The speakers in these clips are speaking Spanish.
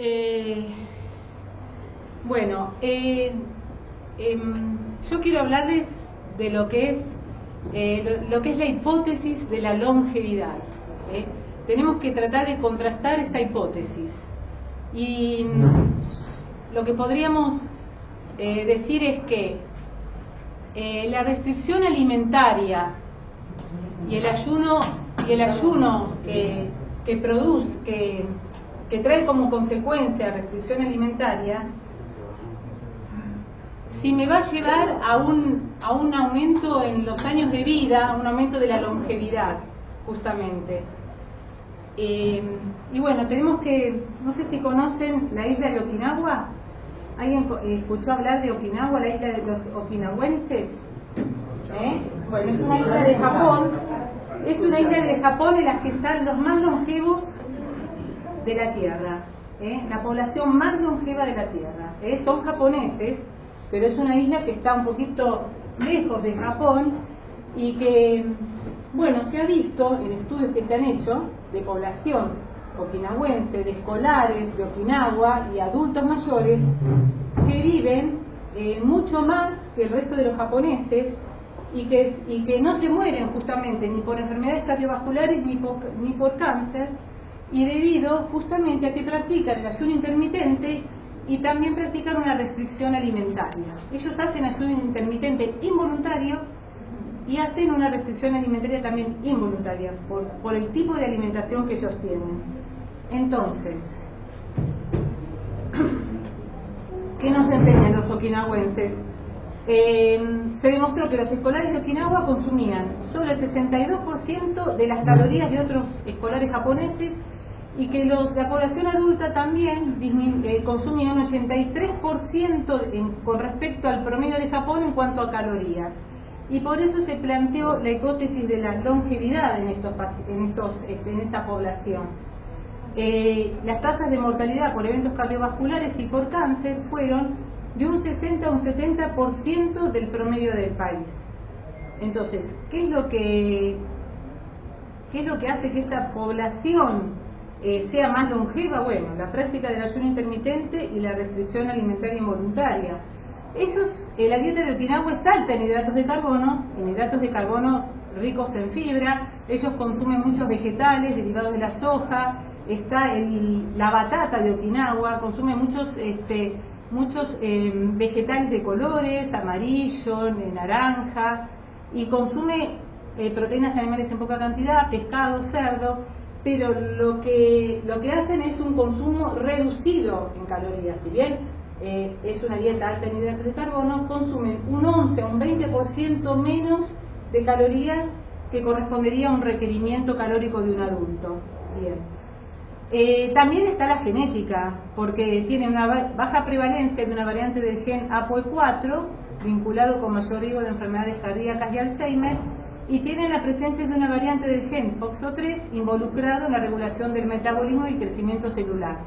Eh, bueno, yo quiero hablarles de lo que es la hipótesis de la longevidad. Tenemos que tratar de contrastar esta hipótesis y lo que podríamos decir es que la restricción alimentaria y el ayuno que trae como consecuencia restricción alimentaria, si me va a llevar a un aumento en los años de vida, un aumento de la longevidad, justamente. Y bueno, tenemos que, no sé si conocen la isla de Okinawa. ¿Alguien escuchó hablar de Okinawa, la isla de los okinawenses? Bueno, es una isla de Japón. Es una isla de Japón en la que están los más longevos de la Tierra, la población más longeva de la Tierra. Son japoneses, pero es una isla que está un poquito lejos de Japón y que, bueno, se ha visto en estudios que se han hecho de población okinawense, de escolares de Okinawa y adultos mayores que viven mucho más que el resto de los japoneses y que no se mueren justamente ni por enfermedades cardiovasculares ni por cáncer, y debido justamente a que practican el ayuno intermitente y también practican una restricción alimentaria. Ellos hacen ayuno intermitente involuntario y hacen una restricción alimentaria también involuntaria por el tipo de alimentación que ellos tienen. Entonces, ¿qué nos enseñan los okinawenses? Se demostró que los escolares de Okinawa consumían solo el 62% de las calorías de otros escolares japoneses y que la población adulta también consumía un 83% con respecto al promedio de Japón en cuanto a calorías. Y por eso se planteó la hipótesis de la longevidad en esta población. Las tasas de mortalidad por eventos cardiovasculares y por cáncer fueron de un 60 a un 70% del promedio del país. Entonces, ¿qué es lo que hace que esta población sea más longeva? Bueno, la práctica del ayuno intermitente y la restricción alimentaria involuntaria. La dieta de Okinawa es alta en hidratos de carbono ricos en fibra. Ellos consumen muchos vegetales derivados de la soja. Está la batata de Okinawa, consume muchos vegetales de colores, amarillo, naranja, y consume proteínas animales en poca cantidad, pescado, cerdo, pero lo que hacen es un consumo reducido en calorías. Si bien es una dieta alta en hidratos de carbono, consumen un 11 a un 20% menos de calorías que correspondería a un requerimiento calórico de un adulto. Bien. También está la genética, porque tiene una baja prevalencia de una variante del gen APOE4, vinculado con mayor riesgo de enfermedades cardíacas y Alzheimer, y tiene la presencia de una variante del gen FOXO3 involucrado en la regulación del metabolismo y crecimiento celular,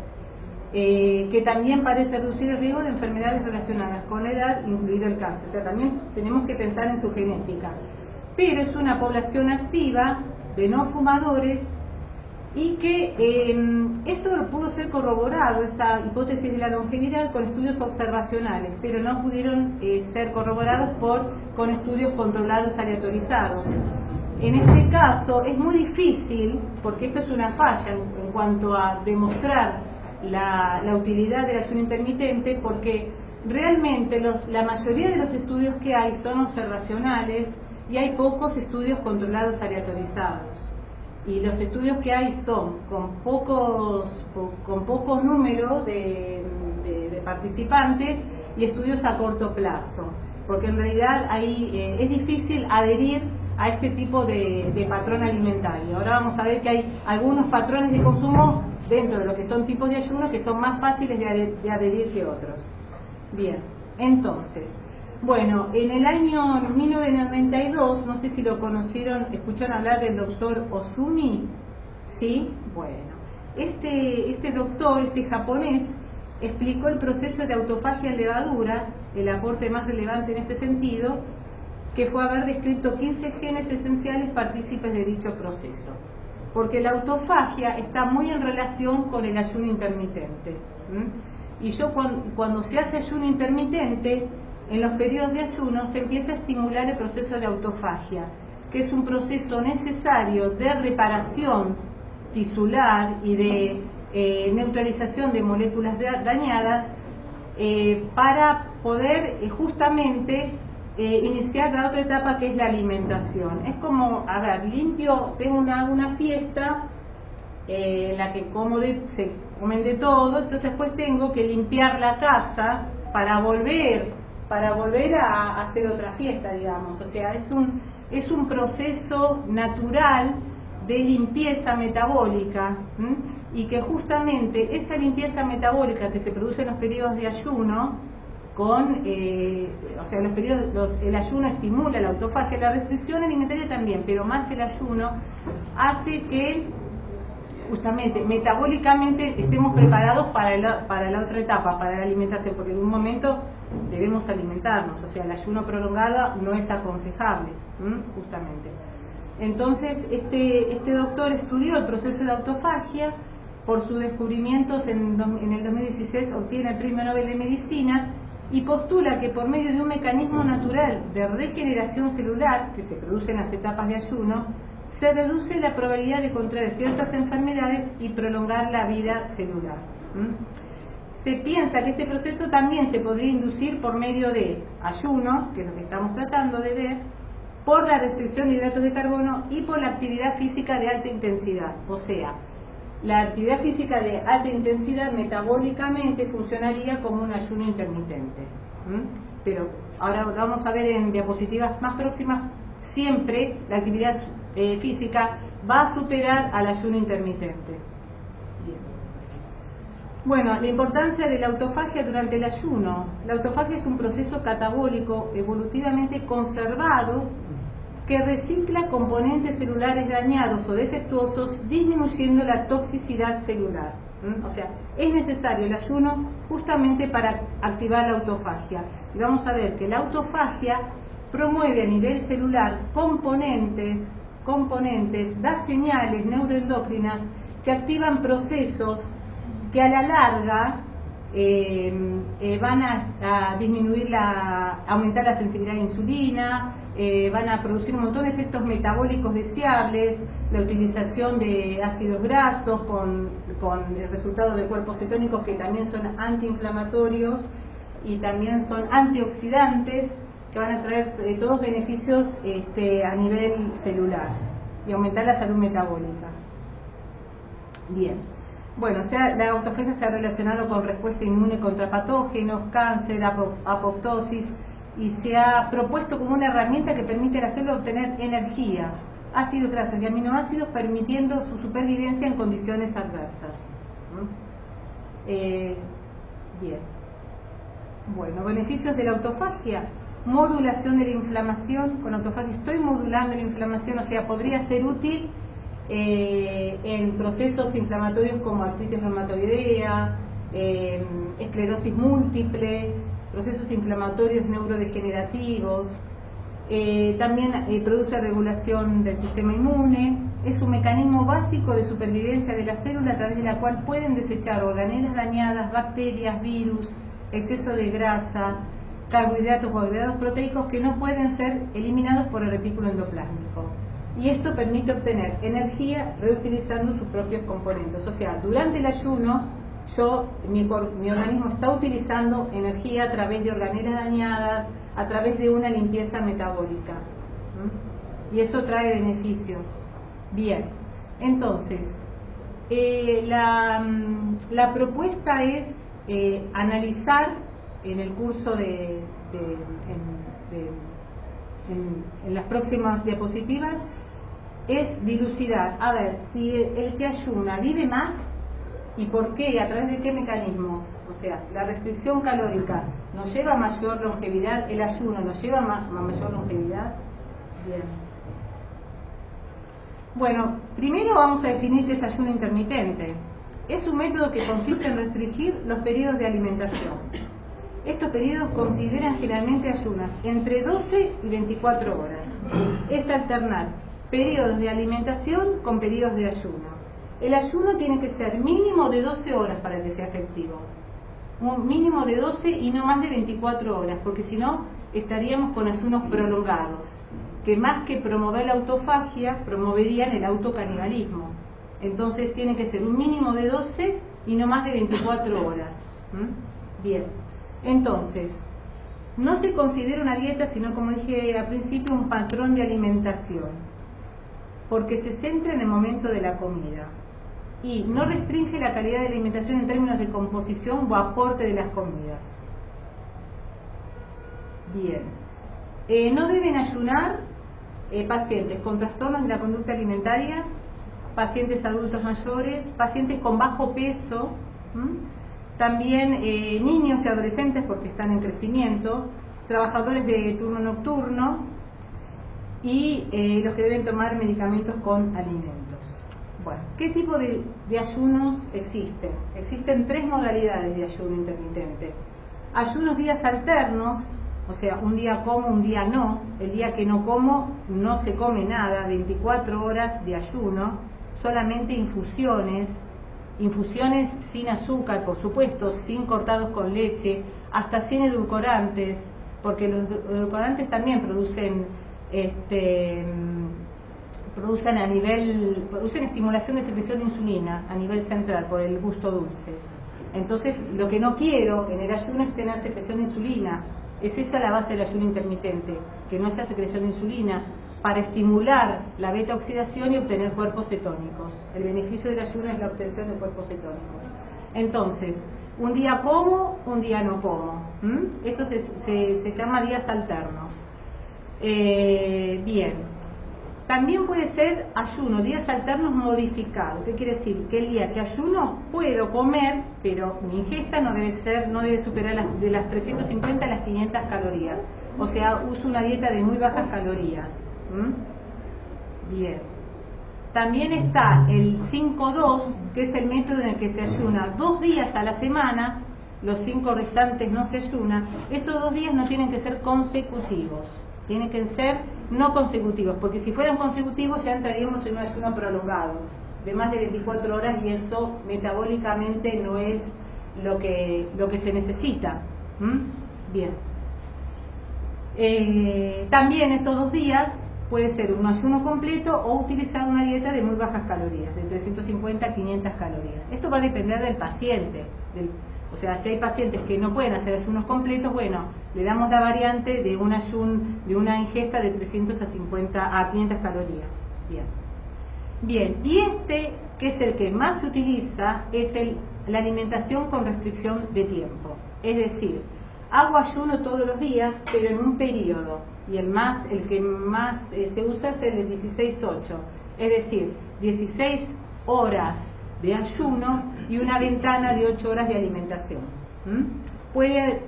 que también parece reducir el riesgo de enfermedades relacionadas con la edad, incluido el cáncer. O sea, también tenemos que pensar en su genética. Pero es una población activa de no fumadores, y que esto pudo ser corroborado, esta hipótesis de la longevidad, con estudios observacionales, pero no pudieron ser corroborados con estudios controlados aleatorizados. En este caso es muy difícil, porque esto es una falla en cuanto a demostrar la utilidad del ayuno intermitente, porque realmente la mayoría de los estudios que hay son observacionales y hay pocos estudios controlados aleatorizados. Y los estudios que hay son con poco número de participantes y estudios a corto plazo, porque en realidad ahí es difícil adherir a este tipo de patrón alimentario. Ahora vamos a ver que hay algunos patrones de consumo dentro de lo que son tipos de ayuno que son más fáciles de adherir que otros. Bien, entonces, bueno, en el año 1992, no sé si lo conocieron, escucharon hablar del doctor Ozumi, ¿sí? Bueno, este doctor, este japonés, explicó el proceso de autofagia en levaduras, el aporte más relevante en este sentido, que fue haber descrito 15 genes esenciales partícipes de dicho proceso. porque la autofagia está muy en relación con el ayuno intermitente. Y yo cuando se hace ayuno intermitente, en los periodos de ayuno se empieza a estimular el proceso de autofagia, que es un proceso necesario de reparación tisular y de neutralización de moléculas dañadas para poder justamente iniciar la otra etapa, que es la alimentación. Es como, a ver, tengo una fiesta en la que se comen de todo, entonces después tengo que limpiar la casa para volver a hacer otra fiesta, digamos. O sea, es un proceso natural de limpieza metabólica, y que justamente esa limpieza metabólica que se produce en los periodos de ayuno, o sea, el ayuno estimula la autofagia, la restricción alimentaria también, pero más el ayuno hace que justamente metabólicamente estemos preparados para la otra etapa, para la alimentación, porque en un momento debemos alimentarnos, o sea, el ayuno prolongado no es aconsejable, justamente. Entonces, este doctor estudió el proceso de autofagia. Por sus descubrimientos en el 2016 obtiene el Premio Nobel de Medicina y postula que por medio de un mecanismo natural de regeneración celular que se produce en las etapas de ayuno, se reduce la probabilidad de contraer ciertas enfermedades y prolongar la vida celular. Se piensa que este proceso también se podría inducir por medio de ayuno, que es lo que estamos tratando de ver, por la restricción de hidratos de carbono y por la actividad física de alta intensidad. O sea, la actividad física de alta intensidad metabólicamente funcionaría como un ayuno intermitente. Pero ahora vamos a ver en diapositivas más próximas, siempre la actividad física va a superar al ayuno intermitente. Bien. Bueno, la importancia de la autofagia durante el ayuno. La autofagia es un proceso catabólico evolutivamente conservado que recicla componentes celulares dañados o defectuosos, disminuyendo la toxicidad celular. O sea, es necesario el ayuno justamente para activar la autofagia. Y vamos a ver que la autofagia promueve a nivel celular componentes, da señales neuroendocrinas que activan procesos que a la larga van a disminuir aumentar la sensibilidad a la insulina, van a producir un montón de efectos metabólicos deseables, la utilización de ácidos grasos con el resultado de cuerpos cetónicos que también son antiinflamatorios y también son antioxidantes, que van a traer todos beneficios a nivel celular y aumentar la salud metabólica. Bien. Bueno, o sea, la autofagia se ha relacionado con respuesta inmune contra patógenos, cáncer, apoptosis, y se ha propuesto como una herramienta que permite al hacerlo obtener energía, ácidos grasos y aminoácidos, permitiendo su supervivencia en condiciones adversas. Bien. Bueno, beneficios de la autofagia. Modulación de la inflamación. Con la autofagia estoy modulando la inflamación, o sea, podría ser útil en procesos inflamatorios como artritis reumatoidea, esclerosis múltiple, procesos inflamatorios neurodegenerativos. También produce regulación del sistema inmune. Es un mecanismo básico de supervivencia de la célula a través de la cual pueden desechar organelas dañadas, bacterias, virus, exceso de grasa, carbohidratos o agregados proteicos que no pueden ser eliminados por el retículo endoplásmico. Y esto permite obtener energía reutilizando sus propios componentes. O sea, durante el ayuno, mi organismo está utilizando energía a través de organelas dañadas, a través de una limpieza metabólica. Y eso trae beneficios. Bien, entonces, la propuesta es analizar en el curso en las próximas diapositivas, es dilucidar, a ver, si el que ayuna vive más y por qué, a través de qué mecanismos. O sea, la restricción calórica nos lleva a mayor longevidad, el ayuno nos lleva a mayor longevidad. Bien. Bueno, primero vamos a definir qué es ayuno intermitente. Es un método que consiste en restringir los periodos de alimentación. Estos periodos consideran generalmente ayunas entre 12 y 24 horas. Es alternar periodos de alimentación con periodos de ayuno. El ayuno tiene que ser mínimo de 12 horas para que sea efectivo. Un mínimo de 12 y no más de 24 horas, porque si no estaríamos con ayunos prolongados, que más que promover la autofagia, promoverían el autocanibalismo. Entonces tiene que ser un mínimo de 12 y no más de 24 horas. Bien, entonces, no se considera una dieta, sino, como dije al principio, un patrón de alimentación, porque se centra en el momento de la comida y no restringe la calidad de alimentación en términos de composición o aporte de las comidas. Bien, no deben ayunar pacientes con trastornos de la conducta alimentaria, pacientes adultos mayores, pacientes con bajo peso, también niños y adolescentes porque están en crecimiento, trabajadores de turno nocturno y los que deben tomar medicamentos con alimentos. Bueno, ¿qué tipo de ayunos existen? Existen 3 modalidades de ayuno intermitente. Ayunos días alternos, o sea, un día como, un día no. El día que no como, no se come nada, 24 horas de ayuno, solamente infusiones sin azúcar, por supuesto, sin cortados con leche, hasta sin edulcorantes, porque los edulcorantes también producen estimulación de secreción de insulina a nivel central por el gusto dulce. Entonces, lo que no quiero en el ayuno es tener secreción de insulina. Es esa la base del ayuno intermitente, que no haya secreción de insulina, para estimular la beta oxidación y obtener cuerpos cetónicos. El beneficio del ayuno es la obtención de cuerpos cetónicos. Entonces, un día como, un día no como. Esto se llama días alternos. Bien. También puede ser ayuno, días alternos modificados. ¿Qué quiere decir? Que el día que ayuno puedo comer, pero mi ingesta no debe superar de las 350 a las 500 calorías. O sea, uso una dieta de muy bajas calorías. Bien. También está el 5-2, que es el método en el que se ayuna 2 días a la semana, los 5 restantes no se ayuna. Esos 2 días no tienen que ser consecutivos, tienen que ser no consecutivos, porque si fueran consecutivos ya entraríamos en un ayuno prolongado de más de 24 horas y eso metabólicamente no es lo que se necesita. Bien. También esos 2 días puede ser un ayuno completo o utilizar una dieta de muy bajas calorías, de 350 a 500 calorías. Esto va a depender del paciente. O sea, si hay pacientes que no pueden hacer ayunos completos, bueno, le damos la variante de una ingesta de 300 a 500 calorías. Bien, y que es el que más se utiliza, es la alimentación con restricción de tiempo. Es decir, hago ayuno todos los días, pero en un periodo. Y el que más se usa es el de 16-8. Es decir, 16 horas de ayuno y una ventana de 8 horas de alimentación.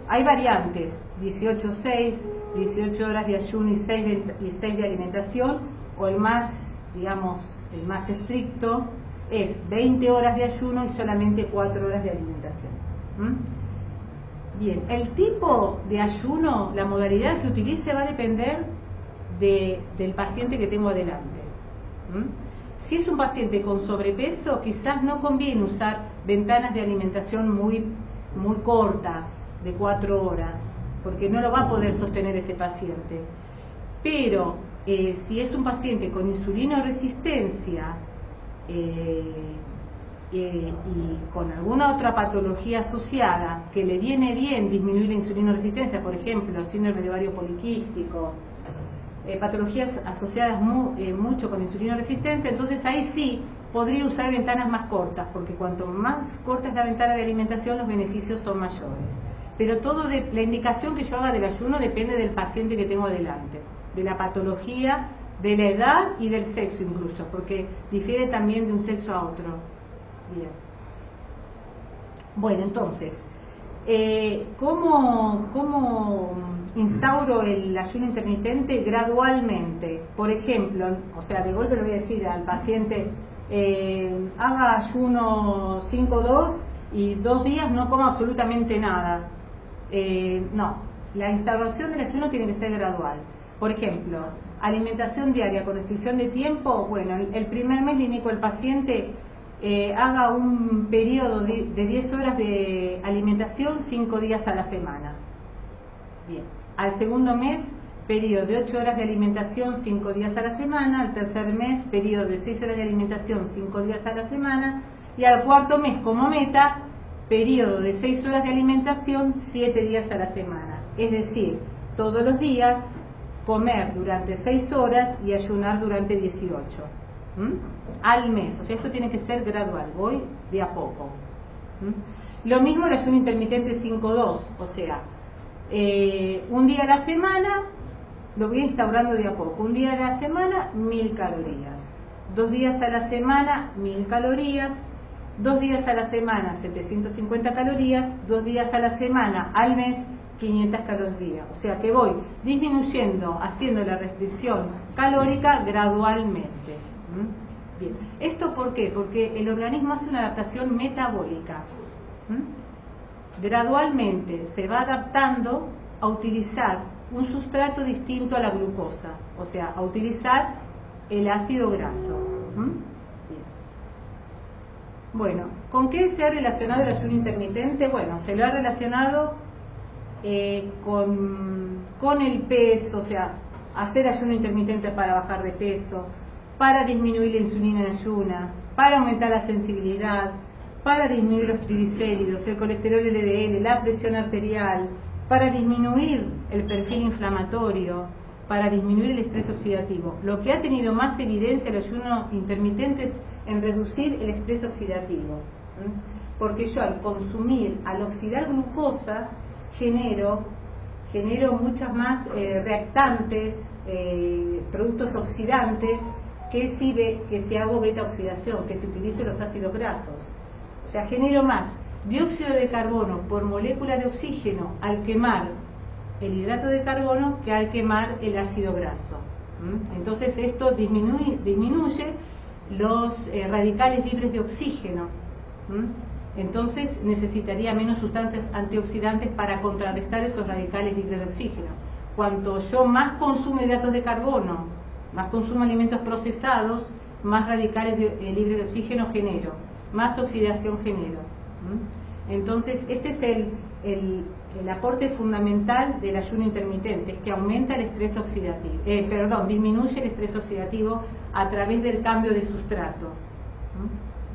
Hay variantes, 18-6, 18 horas de ayuno y 6 de alimentación, o el más estricto es 20 horas de ayuno y solamente 4 horas de alimentación. Bien, el tipo de ayuno, la modalidad que utilice va a depender del paciente que tengo adelante. Si es un paciente con sobrepeso, quizás no conviene usar ventanas de alimentación muy cortas, de 4 horas, porque no lo va a poder sostener ese paciente. Pero si es un paciente con insulinoresistencia y con alguna otra patología asociada que le viene bien disminuir la insulinoresistencia, por ejemplo, síndrome de ovario poliquístico, patologías asociadas mucho con insulinoresistencia, entonces ahí sí podría usar ventanas más cortas, porque cuanto más corta es la ventana de alimentación, los beneficios son mayores. Pero la indicación que yo haga del ayuno depende del paciente que tengo adelante, de la patología, de la edad y del sexo incluso, porque difiere también de un sexo a otro. Bien. Bueno, entonces, ¿cómo instauro el ayuno intermitente? Gradualmente. Por ejemplo, o sea, de golpe le voy a decir al paciente, haga ayuno 5-2 y 2 días no coma absolutamente nada. No, la instauración del ayuno tiene que ser gradual. Por ejemplo, alimentación diaria con restricción de tiempo, bueno, el primer mes le indico al paciente haga un periodo de 10 horas de alimentación 5 días a la semana. Bien. Al segundo mes, periodo de 8 horas de alimentación 5 días a la semana. Al tercer mes, periodo de 6 horas de alimentación 5 días a la semana. Y al cuarto mes, como meta, periodo de 6 horas de alimentación 7 días a la semana. Es decir, todos los días comer durante 6 horas y ayunar durante 18 al mes. O sea, esto tiene que ser gradual, voy de a poco. Lo mismo el ayuno intermitente 5-2, o sea, un día a la semana lo voy instaurando de a poco. Un día a la semana 1000 calorías, 2 días a la semana 1000 calorías, 2 días a la semana 750 calorías, 2 días a la semana al mes 500 calorías. O sea que voy disminuyendo, haciendo la restricción calórica gradualmente. Bien. ¿Esto por qué? Porque el organismo hace una adaptación metabólica. Gradualmente se va adaptando a utilizar un sustrato distinto a la glucosa, o sea, a utilizar el ácido graso. Bien. Bueno, ¿con qué se ha relacionado el ayuno intermitente? Bueno, se lo ha relacionado con el peso, o sea, hacer ayuno intermitente para bajar de peso, para disminuir la insulina en ayunas, para aumentar la sensibilidad, para disminuir los triglicéridos, el colesterol LDL, la presión arterial, para disminuir el perfil inflamatorio, para disminuir el estrés oxidativo. Lo que ha tenido más evidencia el ayuno intermitente es en reducir el estrés oxidativo, porque yo al consumir, al oxidar glucosa, genero muchas más reactantes, productos oxidantes, que si hago beta oxidación, que si utilizo los ácidos grasos. O sea, genero más dióxido de carbono por molécula de oxígeno al quemar el hidrato de carbono que al quemar el ácido graso. Entonces esto disminuye los radicales libres de oxígeno. Entonces necesitaría menos sustancias antioxidantes para contrarrestar esos radicales libres de oxígeno. Cuanto yo más consumo hidratos de carbono, más consumo alimentos procesados, más radicales libres de oxígeno genero, más oxidación genero. Entonces este es el aporte fundamental del ayuno intermitente, es que aumenta el estrés oxidativo, disminuye el estrés oxidativo a través del cambio de sustrato.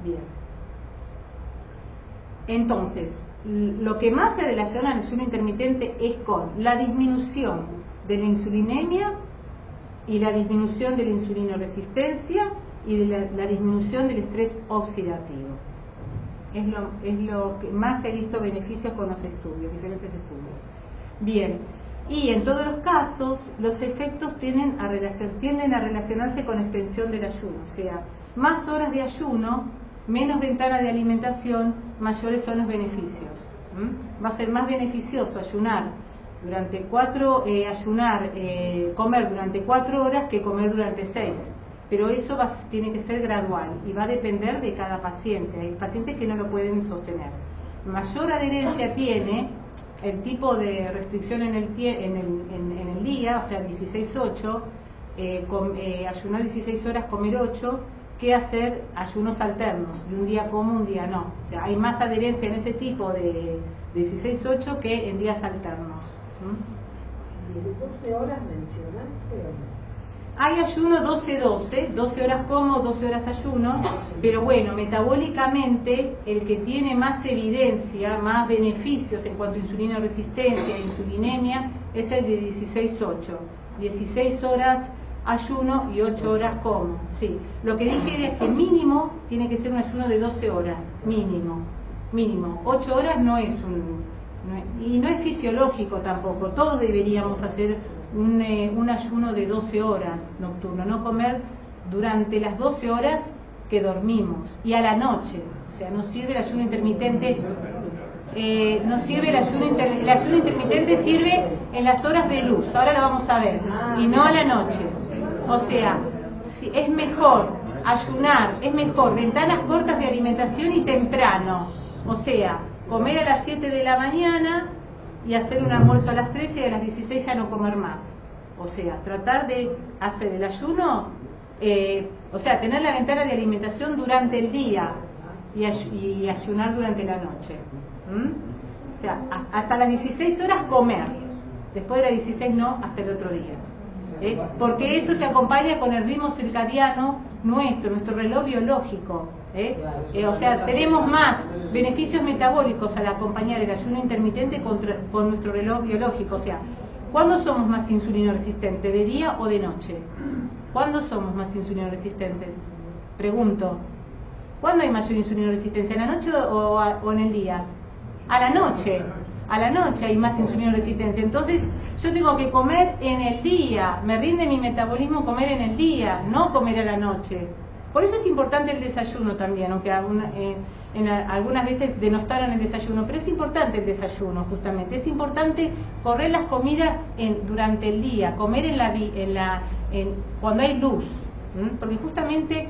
Bien. Entonces, lo que más se relaciona al ayuno intermitente es con la disminución de la insulinemia y la disminución de la insulinoresistencia y de la disminución del estrés oxidativo. Es lo que más he visto beneficios con los estudios, diferentes estudios. Bien, y en todos los casos los efectos tienden a relacionarse con extensión del ayuno, o sea, más horas de ayuno, menos ventana de alimentación, mayores son los beneficios. Va a ser más beneficioso ayunar durante comer durante 4 horas que comer durante 6. Pero eso tiene que ser gradual y va a depender de cada paciente. Hay pacientes que no lo pueden sostener. Mayor adherencia tiene el tipo de restricción en el día, o sea, 16-8, ayunar 16 horas, comer 8, que hacer ayunos alternos, de un día como, un día no. O sea, hay más adherencia en ese tipo de 16-8 que en días alternos. ¿Y 12 horas mencionaste? Hay ayuno 12-12, 12 horas como, 12 horas ayuno, pero bueno, metabólicamente el que tiene más evidencia, más beneficios en cuanto a insulina resistencia e insulinemia es el de 16-8, 16 horas ayuno y 8 horas como. Sí, lo que dije es que mínimo tiene que ser un ayuno de 12 horas, mínimo. 8 horas no es y no es fisiológico tampoco, todos deberíamos hacer un ayuno de 12 horas nocturno, no comer durante las 12 horas que dormimos y a la noche. O sea, no sirve el ayuno intermitente, el ayuno intermitente sirve en las horas de luz, ahora lo vamos a ver, y no a la noche. O sea, si es mejor ayunar, es mejor ventanas cortas de alimentación y temprano, o sea, comer a las 7 de la mañana y hacer un almuerzo a las 13 y a las 16 ya no comer más. O sea, tratar de hacer el ayuno, o sea, tener la ventana de alimentación durante el día y ayunar durante la noche. O sea, hasta las 16 horas comer, después de las 16 no, hasta el otro día. Porque esto te acompaña con el ritmo circadiano nuestro reloj biológico. O sea, tenemos más beneficios metabólicos al acompañar el ayuno intermitente con nuestro reloj biológico. O sea, ¿cuándo somos más insulino resistentes? ¿De día o de noche? ¿Cuándo somos más insulino resistentes? Pregunto. ¿Cuándo hay mayor insulino resistencia? ¿En la noche o en el día? A la noche. A la noche hay más insulino resistencia. Entonces, yo tengo que comer en el día. Me rinde mi metabolismo comer en el día, no comer a la noche. Por eso es importante el desayuno también, aunque algunas veces denostaron el desayuno, pero es importante el desayuno justamente. Es importante correr las comidas durante el día, comer cuando hay luz, porque justamente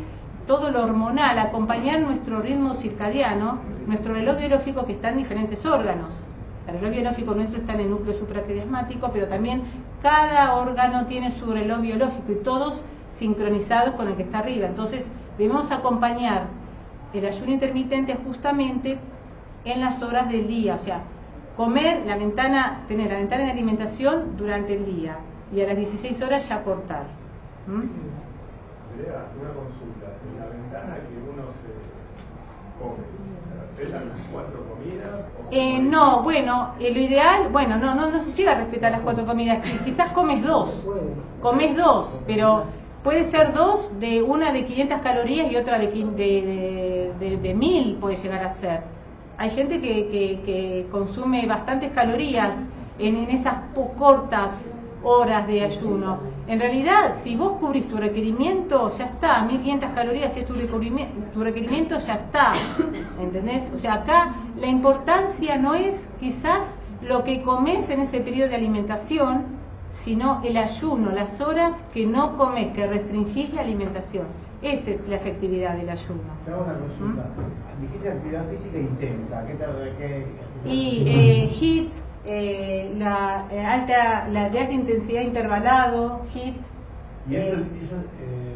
todo lo hormonal, acompañar nuestro ritmo circadiano, nuestro reloj biológico que está en diferentes órganos. El reloj biológico nuestro está en el núcleo supraquiasmático, pero también cada órgano tiene su reloj biológico y todos sincronizados con el que está arriba. Entonces debemos acompañar el ayuno intermitente justamente en las horas del día, o sea, tener la ventana de alimentación durante el día y a las 16 horas ya cortar. Una consulta, en la ventana que uno se come, ¿se respetan las 4 comidas? No, bueno, lo ideal, bueno, no se llega a respetar las 4 comidas, quizás comes 2, pero puede ser 2, una de 500 calorías y otra de 1000 puede llegar a ser. Hay gente que consume bastantes calorías en esas cortas horas de ayuno. En realidad, si vos cubrís tu requerimiento, ya está, 1500 calorías, si es tu requerimiento, ya está, ¿entendés? O sea, acá la importancia no es quizás lo que comes en ese periodo de alimentación, sino el ayuno, las horas que no comes, que restringís la alimentación. Esa es la efectividad del ayuno. Te hago una consulta. Dijiste actividad física intensa. HIIT, la de alta intensidad intervalado, HIIT. ¿Y eso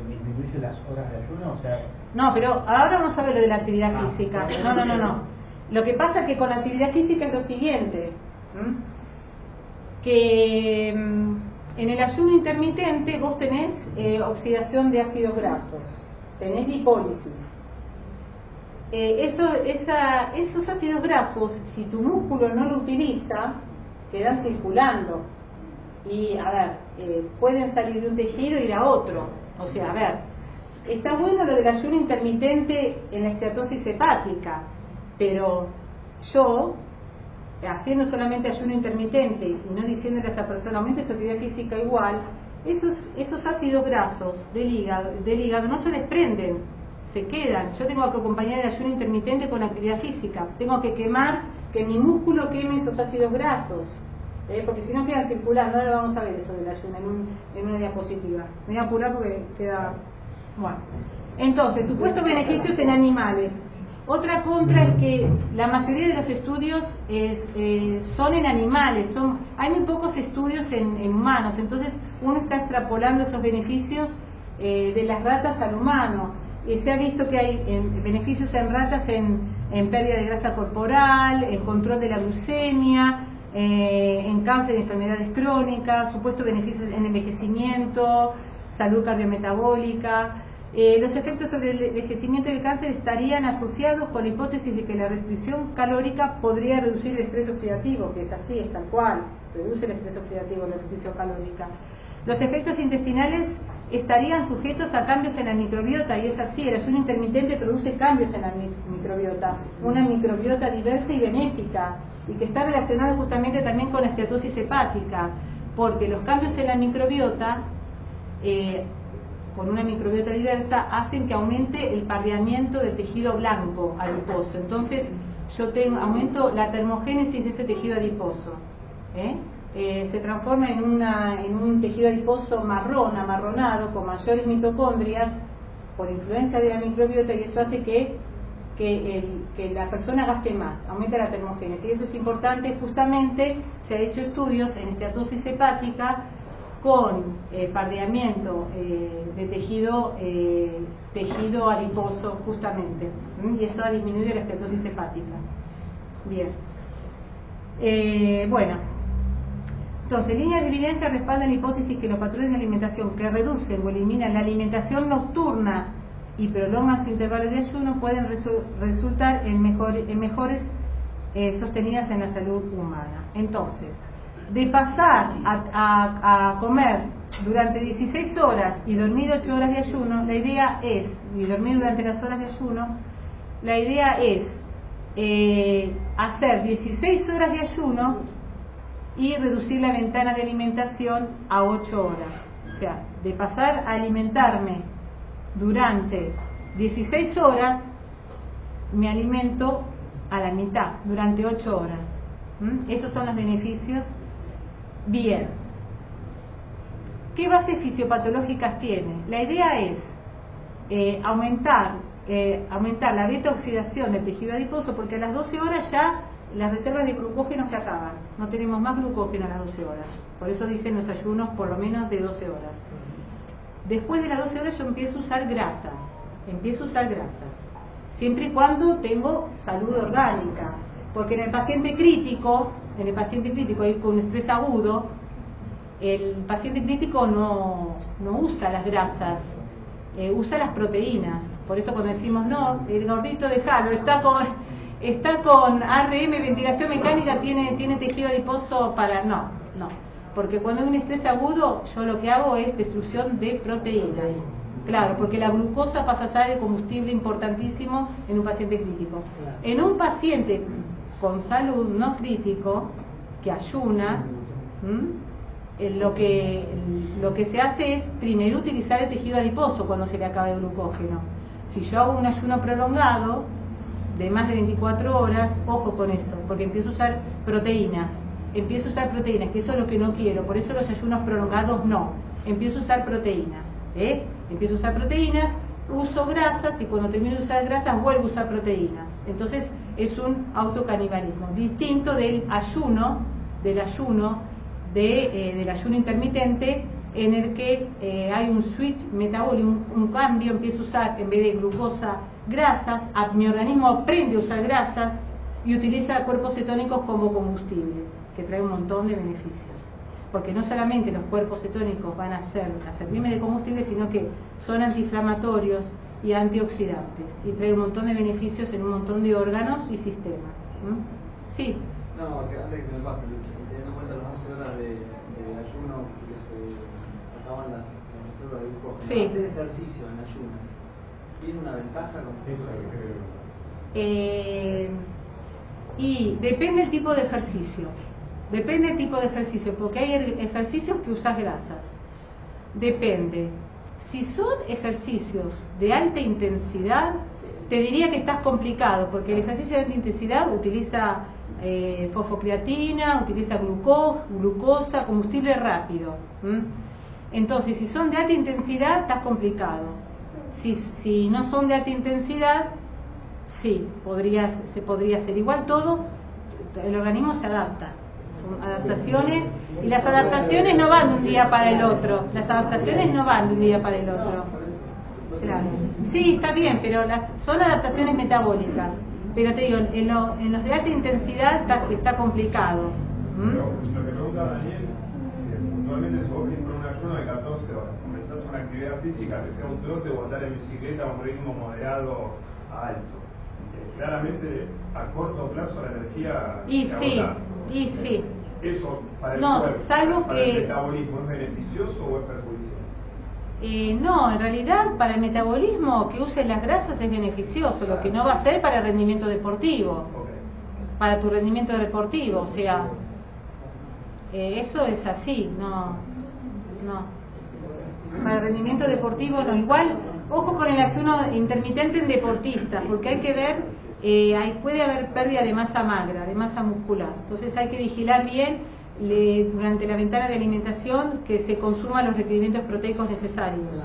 disminuye las horas de ayuno? O sea, no, pero ahora vamos a ver lo de la actividad física. No. Lo que pasa es que con la actividad física es lo siguiente, que en el ayuno intermitente vos tenés oxidación de ácidos grasos, tenés lipólisis. Esos ácidos grasos, si tu músculo no lo utiliza, quedan circulando y, pueden salir de un tejido e ir a otro. O sea, está bueno lo del ayuno intermitente en la esteatosis hepática, pero yo, haciendo solamente ayuno intermitente y no diciéndole a esa persona aumente su actividad física igual, esos ácidos grasos del hígado no se desprenden, se quedan. Yo tengo que acompañar el ayuno intermitente con actividad física, tengo que que mi músculo queme esos ácidos grasos, porque si no quedan circulando. Ahora vamos a ver eso del ayuno en una diapositiva. Me voy a apurar porque queda... Bueno, entonces, supuestos beneficios en animales. Otra contra es que la mayoría de los estudios son en animales, hay muy pocos estudios en humanos, entonces uno está extrapolando esos beneficios de las ratas al humano. Se ha visto que hay beneficios en ratas en pérdida de grasa corporal, en control de la glucemia, en cáncer y enfermedades crónicas, supuestos beneficios en envejecimiento, salud cardiometabólica. Los efectos sobre el envejecimiento y el cáncer estarían asociados con la hipótesis de que la restricción calórica podría reducir el estrés oxidativo, que es así, es tal cual, reduce el estrés oxidativo, la restricción calórica. Los efectos intestinales estarían sujetos a cambios en la microbiota, y es así, el ayuno intermitente produce cambios en la microbiota, una microbiota diversa y benéfica, y que está relacionado justamente también con la esteatosis hepática, porque los cambios en la microbiota, con una microbiota diversa, hacen que aumente el pardeamiento del tejido blanco adiposo. Entonces yo aumento la termogénesis de ese tejido adiposo, se transforma en un tejido adiposo amarronado, con mayores mitocondrias por influencia de la microbiota, y eso hace que la persona gaste más, aumenta la termogénesis. Y eso es importante, justamente se han hecho estudios en esteatosis hepática con pardeamiento de tejido adiposo justamente, y eso disminuye la esteatosis hepática. Bien. Bueno, entonces líneas de evidencia respaldan la hipótesis que los patrones de alimentación que reducen o eliminan la alimentación nocturna y prolongan su intervalo de ayuno pueden resultar en mejores sostenidas en la salud humana. Entonces, de pasar a comer durante 16 horas y dormir 8 horas de ayuno, la idea es, y dormir durante las horas de ayuno, la idea es hacer 16 horas de ayuno y reducir la ventana de alimentación a 8 horas. O sea, de pasar a alimentarme durante 16 horas, me alimento a la mitad, durante 8 horas. Esos son los beneficios. Bien. ¿Qué bases fisiopatológicas tiene? La idea es aumentar la beta-oxidación del tejido adiposo, porque a las 12 horas ya las reservas de glucógeno se acaban. No tenemos más glucógeno a las 12 horas. Por eso dicen los ayunos por lo menos de 12 horas. Después de las 12 horas yo empiezo a usar grasas. Siempre y cuando tengo salud orgánica. Porque en el paciente crítico ahí con estrés agudo, el paciente crítico no usa las grasas, usa las proteínas. Por eso cuando decimos, no, el gordito déjalo, está con ARM, ventilación mecánica, tiene tejido adiposo para... No, porque cuando hay un estrés agudo, yo lo que hago es destrucción de proteínas. Claro, porque la glucosa pasa a ser el combustible importantísimo en un paciente crítico. En un paciente con salud no crítico, que ayuna, lo que se hace es primero utilizar el tejido adiposo cuando se le acaba el glucógeno. Si yo hago un ayuno prolongado de más de 24 horas, ojo con eso, porque empiezo a usar proteínas, que eso es lo que no quiero. Por eso los ayunos prolongados no, empiezo a usar proteínas, uso grasas, y cuando termino de usar grasas vuelvo a usar proteínas. Entonces es un autocanibalismo distinto del ayuno intermitente, en el que hay un switch metabólico, un cambio. Empiezo a usar, en vez de glucosa, grasas. Mi organismo aprende a usar grasas y utiliza cuerpos cetónicos como combustible, que trae un montón de beneficios. Porque no solamente los cuerpos cetónicos van a servirme de combustible, sino que son antiinflamatorios y antioxidantes, y trae un montón de beneficios en un montón de órganos y sistemas. Sí. No, que antes que se me pase, teniendo en cuenta las 12 horas de ayuno que se acaban las reservas de glucógeno, sí. Hacer ejercicio en ayunas, ¿tiene una ventaja con y depende del tipo de ejercicio. Porque hay ejercicios que usas grasas. Depende. Si son ejercicios de alta intensidad, te diría que estás complicado, porque el ejercicio de alta intensidad utiliza fosfocreatina, utiliza glucosa, combustible rápido. Entonces, si son de alta intensidad, estás complicado. Si no son de alta intensidad, sí, se podría hacer. Igual todo, el organismo se adapta. Son adaptaciones, y las adaptaciones no van de un día para el otro. Claro. Sí, está bien, pero son adaptaciones metabólicas. Pero te digo, en los de alta intensidad está complicado. Pero lo que pregunta Daniel, puntualmente, si vos venís con un ayuno de 14 horas, comenzás una actividad física, que sea un trote o andar en bicicleta a un ritmo moderado a alto, claramente a corto plazo la energía sí. Eso para el salvo para que el metabolismo, ¿es beneficioso o es perjudicial? No, en realidad para el metabolismo que uses las grasas es beneficioso, lo que no va a ser para el rendimiento deportivo. Para tu rendimiento deportivo, o sea, eso es así, no. Para el rendimiento deportivo no. Igual, ojo con el ayuno intermitente en deportistas, porque hay que ver, puede haber pérdida de masa magra, de masa muscular. Entonces hay que vigilar bien durante la ventana de alimentación que se consuman los requerimientos proteicos necesarios.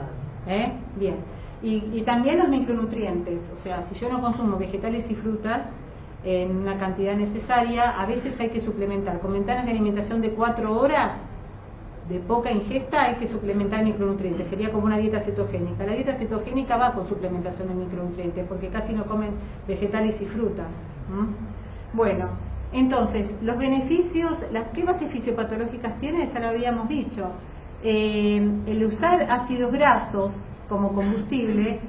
Bien. Y también los micronutrientes, o sea, si yo no consumo vegetales y frutas en una cantidad necesaria, a veces hay que suplementar con ventanas de alimentación de 4 horas, de poca ingesta hay que suplementar micronutrientes, sería como una dieta cetogénica. La dieta cetogénica va con suplementación de micronutrientes porque casi no comen vegetales y frutas. Bueno, entonces, los beneficios, ¿qué bases fisiopatológicas tiene? Ya lo habíamos dicho. El usar ácidos grasos como combustible,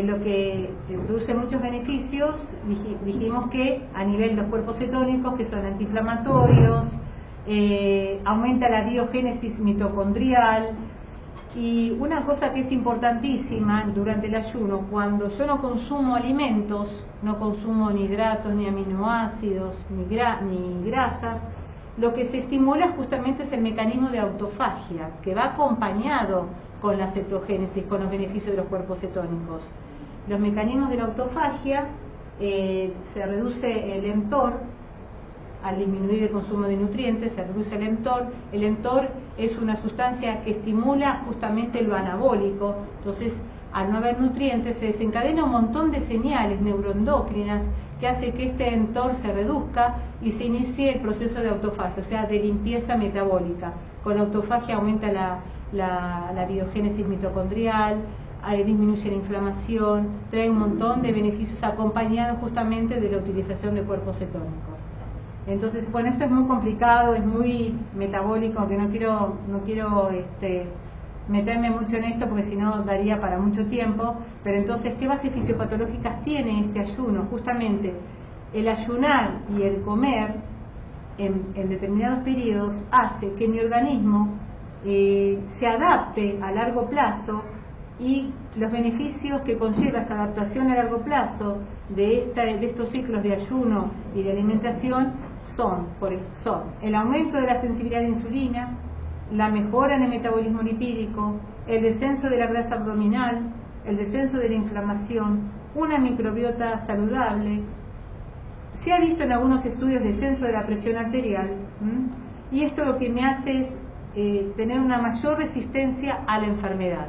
lo que produce muchos beneficios, dijimos que a nivel de los cuerpos cetónicos, que son antiinflamatorios, aumenta la biogénesis mitocondrial. Y una cosa que es importantísima durante el ayuno, cuando yo no consumo alimentos, no consumo ni hidratos, ni aminoácidos, ni grasas, lo que se estimula justamente es el mecanismo de autofagia, que va acompañado con la cetogénesis, con los beneficios de los cuerpos cetónicos. Los mecanismos de la autofagia, se reduce el mTOR. Al disminuir el consumo de nutrientes, se reduce el mTOR. El mTOR es una sustancia que estimula justamente lo anabólico. Entonces, al no haber nutrientes, se desencadena un montón de señales neuroendocrinas que hace que este mTOR se reduzca y se inicie el proceso de autofagia, o sea, de limpieza metabólica. Con la autofagia aumenta la biogénesis mitocondrial, disminuye la inflamación, trae un montón de beneficios acompañados justamente de la utilización de cuerpos cetónicos. Entonces, bueno, esto es muy complicado, es muy metabólico, que no quiero meterme mucho en esto porque si no daría para mucho tiempo. Pero entonces, ¿qué bases fisiopatológicas tiene este ayuno? Justamente el ayunar y el comer en determinados periodos hace que mi organismo se adapte a largo plazo, y los beneficios que conlleva esa adaptación a largo plazo de estos ciclos de ayuno y de alimentación son el aumento de la sensibilidad de insulina, la mejora en el metabolismo lipídico, el descenso de la grasa abdominal, el descenso de la inflamación, una microbiota saludable. Se ha visto en algunos estudios descenso de la presión arterial, y esto lo que me hace es tener una mayor resistencia a la enfermedad.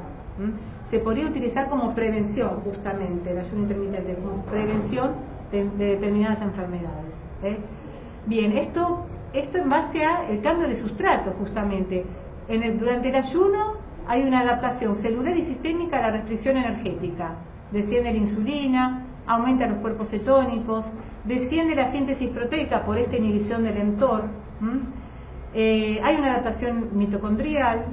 Se podría utilizar como prevención justamente el ayuno intermitente, como prevención de determinadas enfermedades. Bien, esto en base al cambio de sustrato justamente. Durante el ayuno hay una adaptación celular y sistémica a la restricción energética. Desciende la insulina, aumentan los cuerpos cetónicos, desciende la síntesis proteica por esta inhibición del mTOR. Hay una adaptación mitocondrial.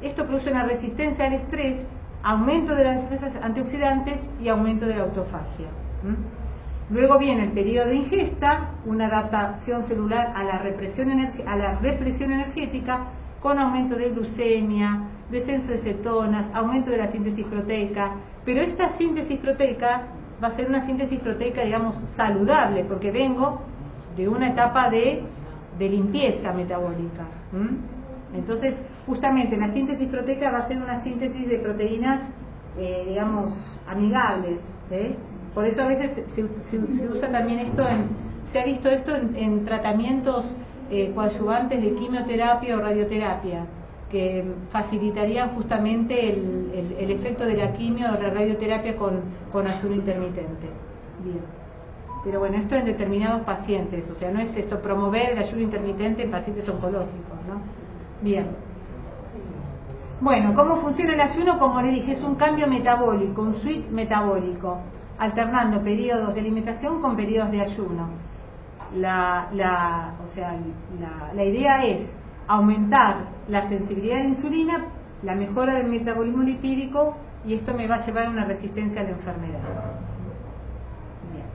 Esto produce una resistencia al estrés, aumento de las defensas antioxidantes y aumento de la autofagia. Luego viene el periodo de ingesta, una adaptación celular a la represión energética, con aumento de glucemia, descenso de cetonas, aumento de la síntesis proteica. Pero esta síntesis proteica va a ser una síntesis proteica, digamos, saludable, porque vengo de una etapa de limpieza metabólica. Entonces, justamente la síntesis proteica va a ser una síntesis de proteínas, digamos, amigables. Por eso a veces se usa también esto, se ha visto esto en tratamientos coadyuvantes de quimioterapia o radioterapia, que facilitarían justamente el efecto de la quimio o la radioterapia con ayuno intermitente. Bien. Pero bueno, esto en determinados pacientes, o sea, no es esto promover el ayuno intermitente en pacientes oncológicos, ¿no? Bien. Bueno, ¿cómo funciona el ayuno? Como les dije, es un cambio metabólico, un switch metabólico, alternando periodos de alimentación con periodos de ayuno. La idea es aumentar la sensibilidad de la insulina, la mejora del metabolismo lipídico, y esto me va a llevar a una resistencia a la enfermedad. Bien.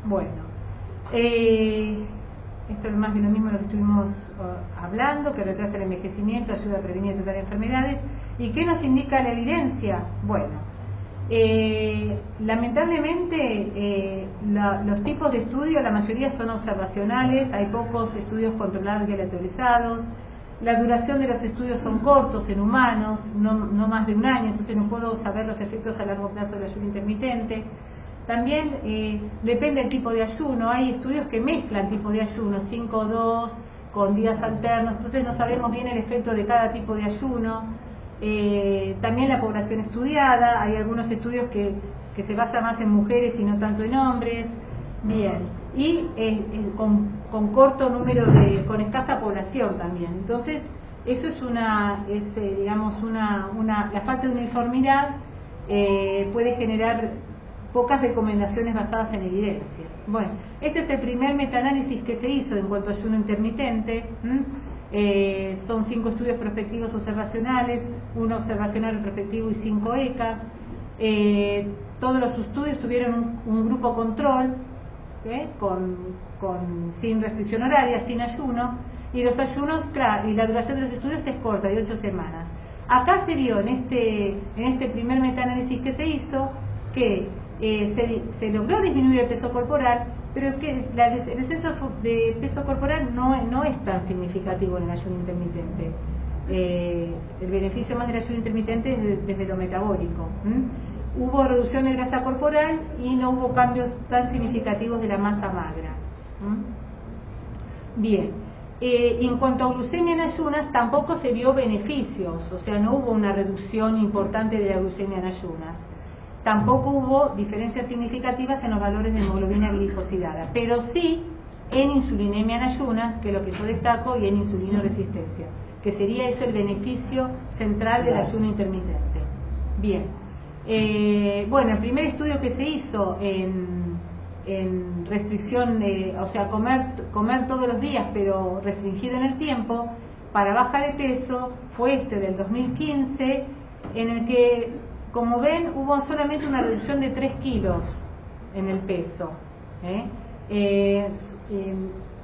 Bueno, esto es más de lo mismo de lo que estuvimos hablando, que retrasa el envejecimiento, ayuda a prevenir y tratar enfermedades. ¿Y qué nos indica la evidencia? Bueno, lamentablemente los tipos de estudios, la mayoría son observacionales, hay pocos estudios controlados y aleatorizados, la duración de los estudios son cortos en humanos, no más de un año, entonces no puedo saber los efectos a largo plazo del ayuno intermitente. También depende del tipo de ayuno, hay estudios que mezclan tipos de ayuno, 5-2, con días alternos, entonces no sabemos bien el efecto de cada tipo de ayuno. También la población estudiada, hay algunos estudios que se basan más en mujeres y no tanto en hombres. Bien, y con corto número con escasa población también. Entonces Eso es la falta de uniformidad puede generar pocas recomendaciones basadas en evidencia. Bueno, este es el primer metaanálisis que se hizo en cuanto a ayuno intermitente. Son 5 estudios prospectivos observacionales, 1 observacional prospectivo y 5 ECAs. Todos los estudios tuvieron un grupo control, sin restricción horaria, sin ayuno, y los ayunos, claro, y la duración de los estudios es corta, de 8 semanas. Acá se vio en este primer metaanálisis que se hizo que se logró disminuir el peso corporal, pero que el descenso de peso corporal no es tan significativo en el ayuno intermitente. El beneficio más del ayuno intermitente es desde lo metabólico. Hubo reducción de grasa corporal y no hubo cambios tan significativos de la masa magra. Bien, en cuanto a glucemia en ayunas, tampoco se vio beneficios, o sea, no hubo una reducción importante de la glucemia en ayunas. Tampoco hubo diferencias significativas en los valores de hemoglobina glicosilada, pero sí en insulinemia en ayunas, que es lo que yo destaco, y en insulinoresistencia, que sería eso el beneficio central del ayuno intermitente. Bien, bueno, el primer estudio que se hizo en restricción, o sea, comer todos los días, pero restringido en el tiempo, para baja de peso, fue este del 2015, en el que, como ven, hubo solamente una reducción de 3 kilos en el peso.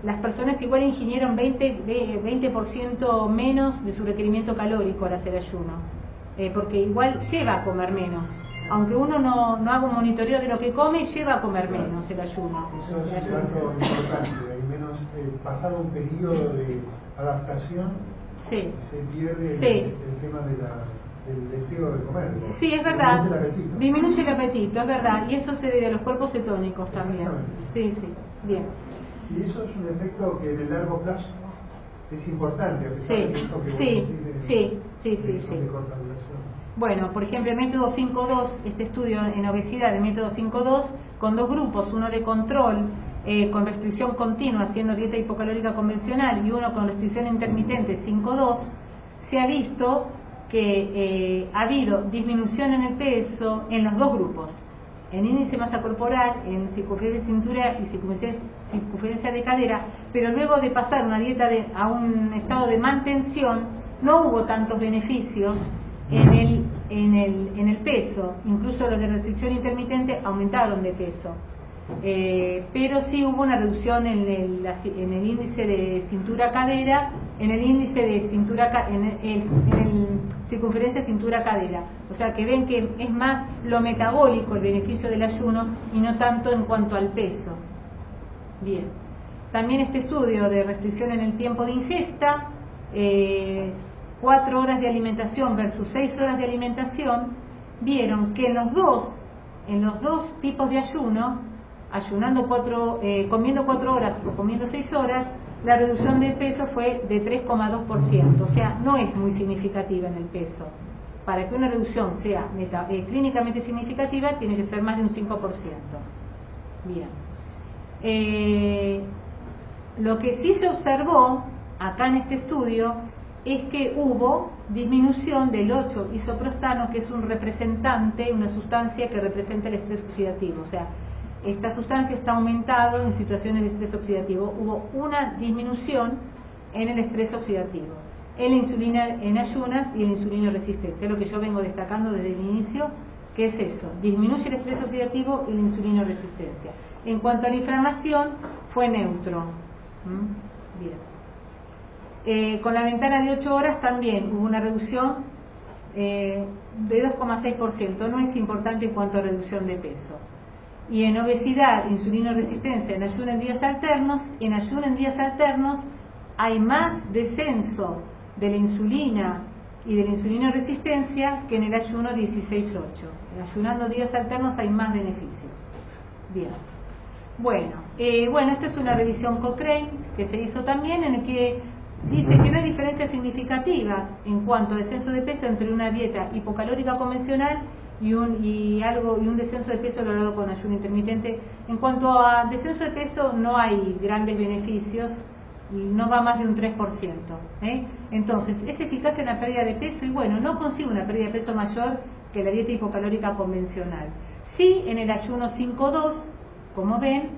Las personas igual ingirieron 20% menos de su requerimiento calórico al hacer ayuno, porque igual lleva a comer menos. Aunque uno no haga un monitoreo de lo que come, lleva a comer menos el ayuno. Eso es un dato importante, al menos pasar un periodo de adaptación, sí, se pierde sí, el tema del deseo de comer. Sí, es verdad. Disminuye el apetito, es verdad. Y eso se debe a los cuerpos cetónicos también. Sí, bien. Y eso es un efecto que en el largo plazo es importante, a pesar de esto que sí, de corta duración. Bueno, por ejemplo, el método 5.2, este estudio en obesidad, el método 5.2, con 2 grupos, uno de control con restricción continua, haciendo dieta hipocalórica convencional, y uno con restricción intermitente 5.2, se ha visto que ha habido disminución en el peso en los 2 grupos, en índice de masa corporal, en circunferencia de cintura y circunferencia de cadera, pero luego de pasar una dieta a un estado de mantención, no hubo tantos beneficios en el peso. Incluso los de restricción intermitente aumentaron de peso, pero sí hubo una reducción en el índice de cintura-cadera, en el índice de circunferencia cintura-cadera. O sea que ven que es más lo metabólico el beneficio del ayuno y no tanto en cuanto al peso. Bien, también este estudio de restricción en el tiempo de ingesta, 4 horas de alimentación versus 6 horas de alimentación, vieron que en los dos tipos de ayuno, comiendo 4 horas o comiendo 6 horas, la reducción de peso fue de 3,2%, o sea, no es muy significativa en el peso. Para que una reducción sea clínicamente significativa, tiene que ser más de un 5%. Bien. Lo que sí se observó acá en este estudio es que hubo disminución del 8-isoprostano, que es un representante, una sustancia que representa el estrés oxidativo. O sea, esta sustancia está aumentada en situaciones de estrés oxidativo. Hubo una disminución en el estrés oxidativo, en la insulina en ayunas y en la insulinoresistencia. Es lo que yo vengo destacando desde el inicio, que es eso: disminuye el estrés oxidativo y la insulinoresistencia. En cuanto a la inflamación, fue neutro. Bien. Con la ventana de 8 horas también hubo una reducción de 2,6%. No es importante en cuanto a reducción de peso. Y en obesidad, insulinoresistencia, en ayuno en días alternos, hay más descenso de la insulina y de la insulinoresistencia que en el ayuno 16-8. En ayunando días alternos hay más beneficios. Bien. Bueno, esta es una revisión Cochrane que se hizo también, en el que dice que no hay diferencias significativas en cuanto a descenso de peso entre una dieta hipocalórica convencional y un descenso de peso logrado con ayuno intermitente. En cuanto a descenso de peso, no hay grandes beneficios no va más de un 3%. Entonces, es eficaz en la pérdida de peso y bueno, no consigue una pérdida de peso mayor que la dieta hipocalórica convencional. Sí, en el ayuno 5-2, como ven,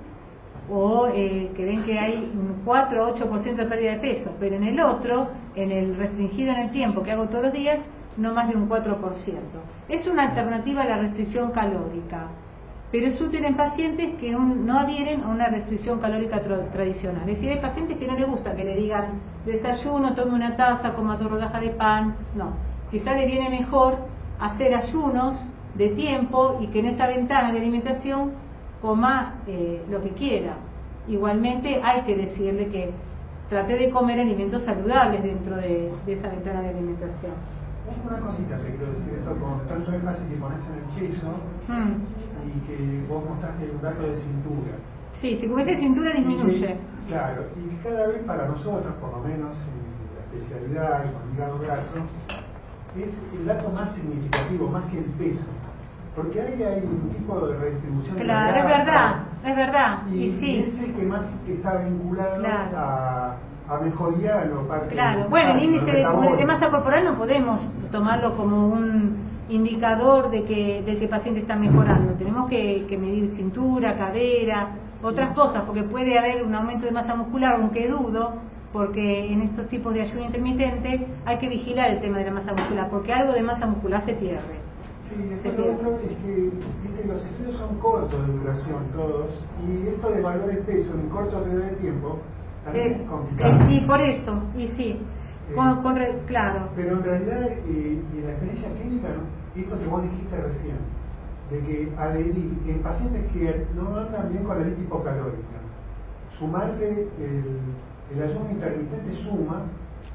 o que ven que hay un 4 o 8% de pérdida de peso, pero en el otro, en el restringido en el tiempo que hago todos los días, no más de un 4%. Es una alternativa a la restricción calórica, pero es útil en pacientes que no adhieren a una restricción calórica tradicional. Es decir, hay pacientes que no les gusta que le digan desayuno, tome una taza, coma 2 rodajas de pan. No, quizá le viene mejor hacer ayunos de tiempo y que en esa ventana de alimentación coma lo que quiera. Igualmente hay que decirle que trate de comer alimentos saludables dentro de esa ventana de alimentación. Una cosita te quiero decir, esto con tanto énfasis que pones en el peso y que vos mostraste un dato de cintura. Sí, si comes de cintura disminuye. Claro, y cada vez para nosotros, por lo menos en la especialidad, en hígado graso, es el dato más significativo, más que el peso. Porque ahí hay un tipo de redistribución de la grasa, es verdad, y sí. es el que más está vinculado a mejoría en lo parte. Claro, bueno, el índice de masa corporal no podemos tomarlo como un indicador de que el paciente está mejorando. Tenemos que medir cintura, cadera, otras cosas, porque puede haber un aumento de masa muscular, aunque dudo, porque en estos tipos de ayuno intermitente hay que vigilar el tema de la masa muscular, porque algo de masa muscular se pierde. Sí, después lo otro es que los estudios son cortos de duración todos, y esto de evaluar el peso en un corto periodo de tiempo también es complicado. Sí, por eso, y sí, claro. Pero en realidad, y en la experiencia clínica, esto que vos dijiste recién, de que adherir en pacientes que no andan bien con la dieta hipocalórica, sumarle el ayuno intermitente suma.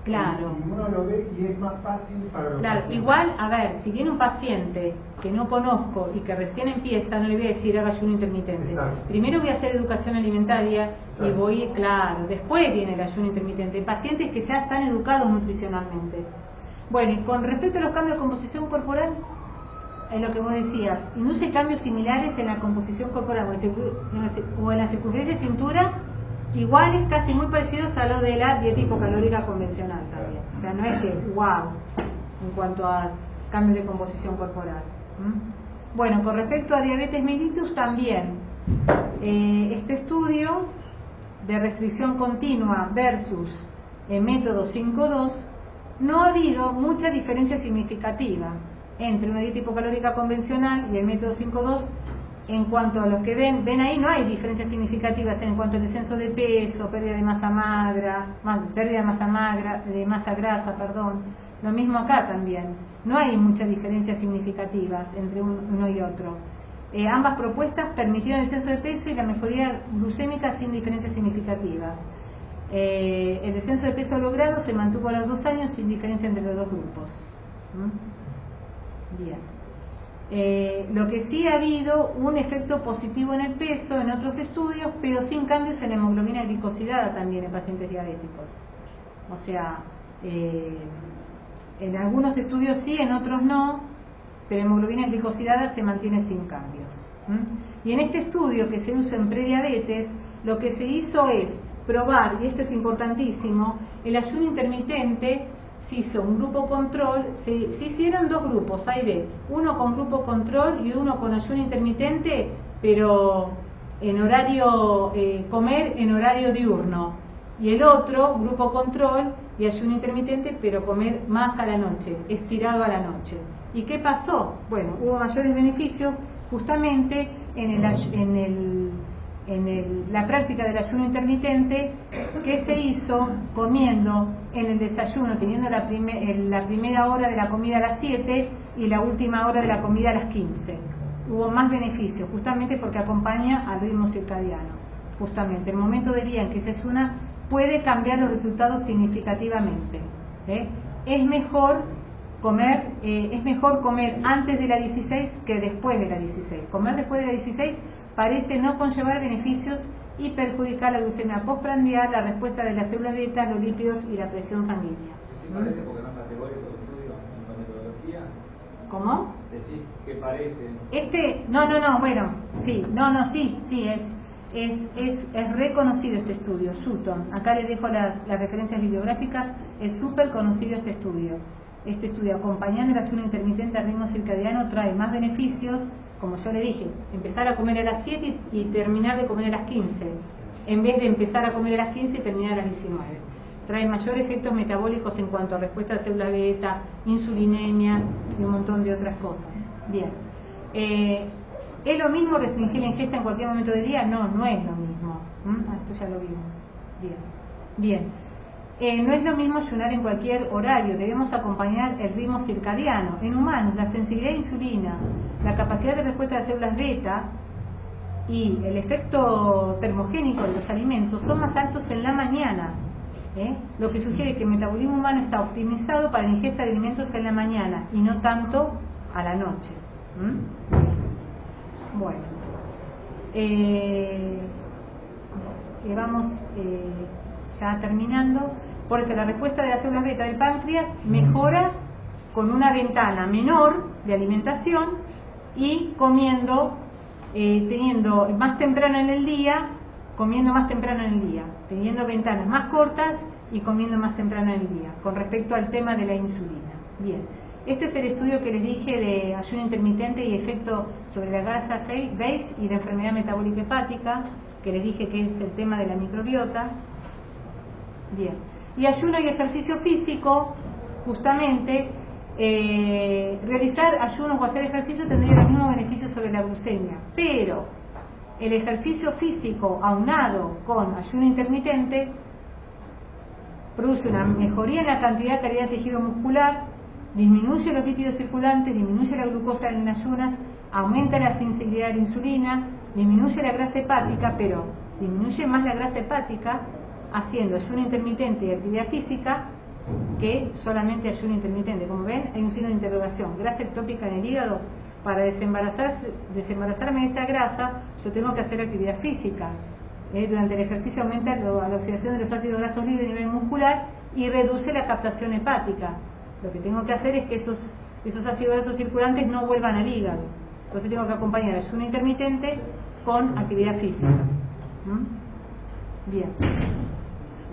Claro. Y uno lo ve y es más fácil para los Claro, pacientes. igual, a ver, si viene un paciente que no conozco y que recién empieza, no le voy a decir haga ayuno intermitente. Exacto. Primero voy a hacer educación alimentaria. Exacto. Y voy, claro, después viene el ayuno intermitente. Pacientes que ya están educados nutricionalmente. Bueno, y con respecto a los cambios de composición corporal, es lo que vos decías, induce cambios similares en la composición corporal o en la circunferencia de cintura, iguales, casi muy parecidos a lo de la dieta hipocalórica convencional también. O sea, no es que, wow, en cuanto a cambios de composición corporal. Bueno, con respecto a diabetes mellitus también, este estudio de restricción continua versus el método 5-2, no ha habido mucha diferencia significativa entre una dieta hipocalórica convencional y el método 5-2. En cuanto a los que ven ahí, no hay diferencias significativas en cuanto al descenso de peso, pérdida de masa magra, de masa grasa, perdón. Lo mismo acá también. No hay muchas diferencias significativas entre uno y otro. Ambas propuestas permitieron el descenso de peso y la mejoría glucémica sin diferencias significativas. El descenso de peso logrado se mantuvo a los 2 años sin diferencia entre los dos grupos. Bien. Lo que sí ha habido un efecto positivo en el peso en otros estudios, pero sin cambios en la hemoglobina glicosilada también en pacientes diabéticos. O sea, en algunos estudios sí, en otros no, pero la hemoglobina glicosilada se mantiene sin cambios. Y en este estudio que se usa en prediabetes, lo que se hizo es probar, y esto es importantísimo, el ayuno intermitente. Se hizo un grupo control, se hicieron 2 grupos, A y B, uno con grupo control y uno con ayuno intermitente, pero en horario, comer en horario diurno, y el otro, grupo control y ayuno intermitente, pero comer más a la noche, estirado a la noche. ¿Y qué pasó? Bueno, hubo mayores beneficios justamente en la práctica del ayuno intermitente, que se hizo comiendo en el desayuno, teniendo la primera hora de la comida a las 7 y la última hora de la comida a las 15. Hubo más beneficios, justamente porque acompaña al ritmo circadiano. Justamente, el momento del día en que se ayuna puede cambiar los resultados significativamente. Es mejor comer antes de la 16 que después de la 16. Comer después de la 16 parece no conllevar beneficios y perjudicar la glucemia postprandial, la respuesta de las células beta, los lípidos y la presión sanguínea. ¿Sí parece porque no es categórico el estudio en la metodología? ¿Cómo? Decir que parece. Sí, es es reconocido este estudio, Sutton. Acá les dejo las referencias bibliográficas, es súper conocido este estudio. Este estudio, acompañando el ayuno intermitente al ritmo circadiano, trae más beneficios, como yo le dije, empezar a comer a las 7 y terminar de comer a las 15, en vez de empezar a comer a las 15 y terminar a las 19. Trae mayores efectos metabólicos en cuanto a respuesta a célula beta, insulinemia y un montón de otras cosas. Bien. ¿Es lo mismo restringir la ingesta en cualquier momento del día? No, no es lo mismo. Esto ya lo vimos. Bien. No es lo mismo ayunar en cualquier horario, debemos acompañar el ritmo circadiano. En humanos, la sensibilidad a insulina, la capacidad de respuesta de células beta y el efecto termogénico de los alimentos son más altos en la mañana, lo que sugiere que el metabolismo humano está optimizado para la ingesta de alimentos en la mañana y no tanto a la noche. Bueno, vamos ya terminando. Por eso la respuesta de las células beta del páncreas mejora con una ventana menor de alimentación y comiendo, teniendo más temprano en el día, teniendo ventanas más cortas y comiendo más temprano en el día, con respecto al tema de la insulina. Bien, este es el estudio que les dije de ayuno intermitente y efecto sobre la grasa beige y la enfermedad metabólica hepática, que les dije que es el tema de la microbiota. Bien, y ayuno y ejercicio físico, justamente, realizar ayunos o hacer ejercicio tendría los mismos beneficios sobre la glucemia, pero el ejercicio físico aunado con ayuno intermitente produce una mejoría en la cantidad y calidad de tejido muscular, disminuye los lípidos circulantes, disminuye la glucosa en ayunas, aumenta la sensibilidad a la insulina, disminuye la grasa hepática, pero disminuye más la grasa hepática haciendo ayuno intermitente y actividad física que solamente ayuno intermitente. Como ven, hay un signo de interrogación. Grasa ectópica en el hígado. Para desembarazarme de esa grasa, yo tengo que hacer actividad física. Durante el ejercicio aumenta la oxidación de los ácidos grasos libres a nivel muscular y reduce la captación hepática. Lo que tengo que hacer es que esos ácidos grasos circulantes no vuelvan al hígado. Entonces tengo que acompañar el ayuno intermitente con actividad física. Bien.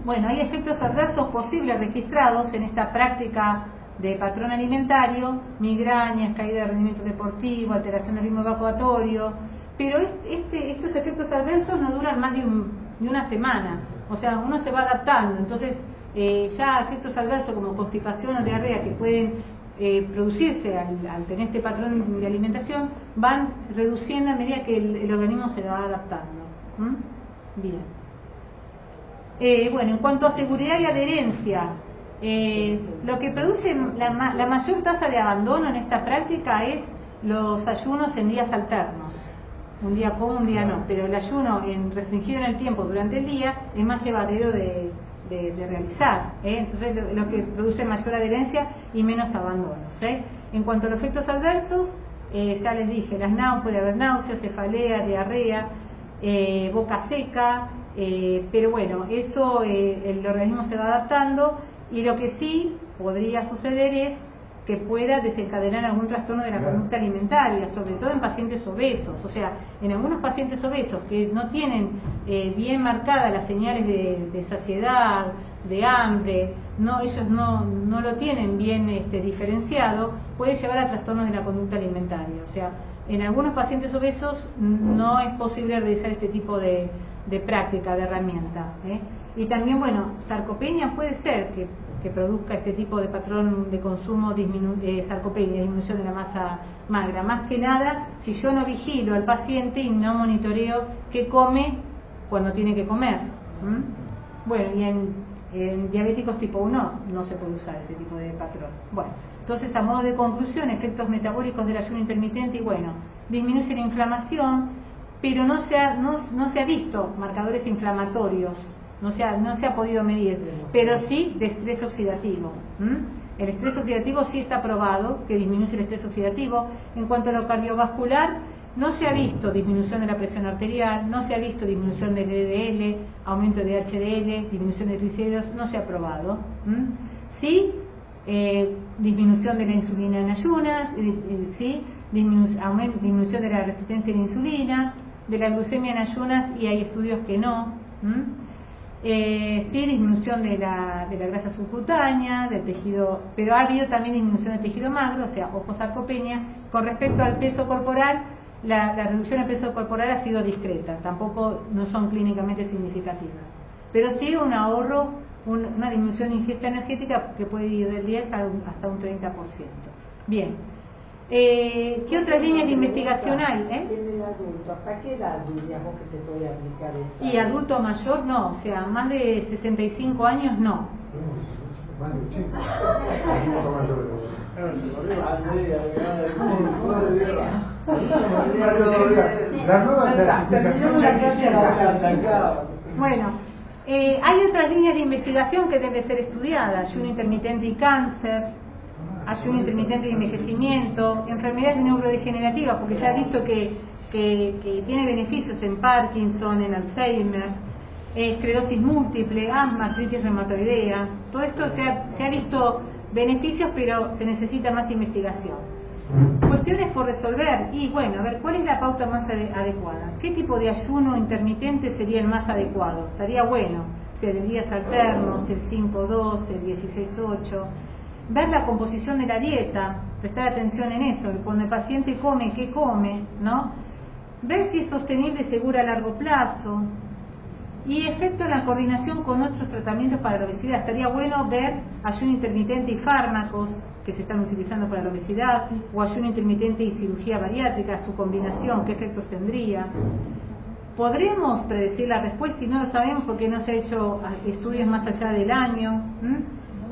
Bueno, hay efectos adversos posibles registrados en esta práctica de patrón alimentario: migrañas, caída de rendimiento deportivo, alteración del ritmo evacuatorio, pero estos efectos adversos no duran más de una semana, o sea, uno se va adaptando. Entonces ya efectos adversos como constipación o diarrea que pueden producirse al tener este patrón de alimentación van reduciendo a medida que el organismo se va adaptando. Bien. Bueno, en cuanto a seguridad y adherencia, lo que produce la mayor tasa de abandono en esta práctica es los ayunos en días alternos. Un día como, un día no, pero el ayuno restringido en el tiempo durante el día es más llevadero de realizar, entonces lo que produce mayor adherencia y menos abandonos. En cuanto a los efectos adversos, ya les dije, puede haber náuseas, cefalea, diarrea, boca seca, pero bueno, eso el organismo se va adaptando, y lo que sí podría suceder es que pueda desencadenar algún trastorno de la conducta alimentaria, sobre todo en pacientes obesos. O sea, en algunos pacientes obesos que no tienen bien marcadas las señales de saciedad, de hambre, ellos no lo tienen bien diferenciado, puede llevar a trastornos de la conducta alimentaria. O sea, en algunos pacientes obesos no es posible realizar este tipo de práctica, de herramienta. Y también, bueno, sarcopenia puede ser que produzca este tipo de patrón de consumo, sarcopenia, disminución de la masa magra. Más que nada, si yo no vigilo al paciente y no monitoreo qué come cuando tiene que comer. Bueno, y en diabéticos tipo 1 no se puede usar este tipo de patrón. Bueno, entonces, a modo de conclusión, efectos metabólicos del ayuno intermitente, y bueno, disminuye la inflamación, pero no se ha visto marcadores inflamatorios. No se ha podido medir, pero sí de estrés oxidativo. El estrés oxidativo sí está probado que disminuye el estrés oxidativo. En cuanto a lo cardiovascular, no se ha visto disminución de la presión arterial, no se ha visto disminución del LDL, aumento de HDL, disminución de triglicéridos, no se ha probado. Sí, disminución de la insulina en ayunas, sí, disminución de la resistencia a la insulina, de la glucemia en ayunas y hay estudios que no. Sí, disminución de la grasa subcutánea, del tejido, pero ha habido también disminución del tejido magro, o sea, sarcopenia. Con respecto al peso corporal, la reducción del peso corporal ha sido discreta, tampoco no son clínicamente significativas, pero sí un ahorro, una disminución de ingesta energética que puede ir del 10 hasta un 30%. Bien. ¿Qué otras líneas de investigación hay? En el adulto, ¿hasta qué edad diríamos que se puede aplicar esto? Y adulto mayor no, o sea, más de 65 años no. Más de 80. La nueva clasificación. Bueno, hay otras líneas de investigación que deben ser estudiadas: ayuno intermitente y cáncer, ayuno intermitente y envejecimiento, enfermedades neurodegenerativas, porque ya he visto que tiene beneficios en Parkinson, en Alzheimer, esclerosis múltiple, asma, artritis reumatoidea. Todo esto se ha visto beneficios, pero se necesita más investigación. Cuestiones por resolver, y bueno, a ver, ¿cuál es la pauta más adecuada? ¿Qué tipo de ayuno intermitente sería el más adecuado? Estaría bueno, si el de días alternos, el 5-2, el 16-8, ver la composición de la dieta, prestar atención en eso, cuando el paciente come, ¿qué come?, ¿no? Ver si es sostenible y segura a largo plazo, y efecto en la coordinación con otros tratamientos para la obesidad. Estaría bueno ver ayuno intermitente y fármacos que se están utilizando para la obesidad, o ayuno intermitente y cirugía bariátrica, su combinación, qué efectos tendría. ¿Podremos predecir la respuesta? Y no lo sabemos porque no se ha hecho estudios más allá del año.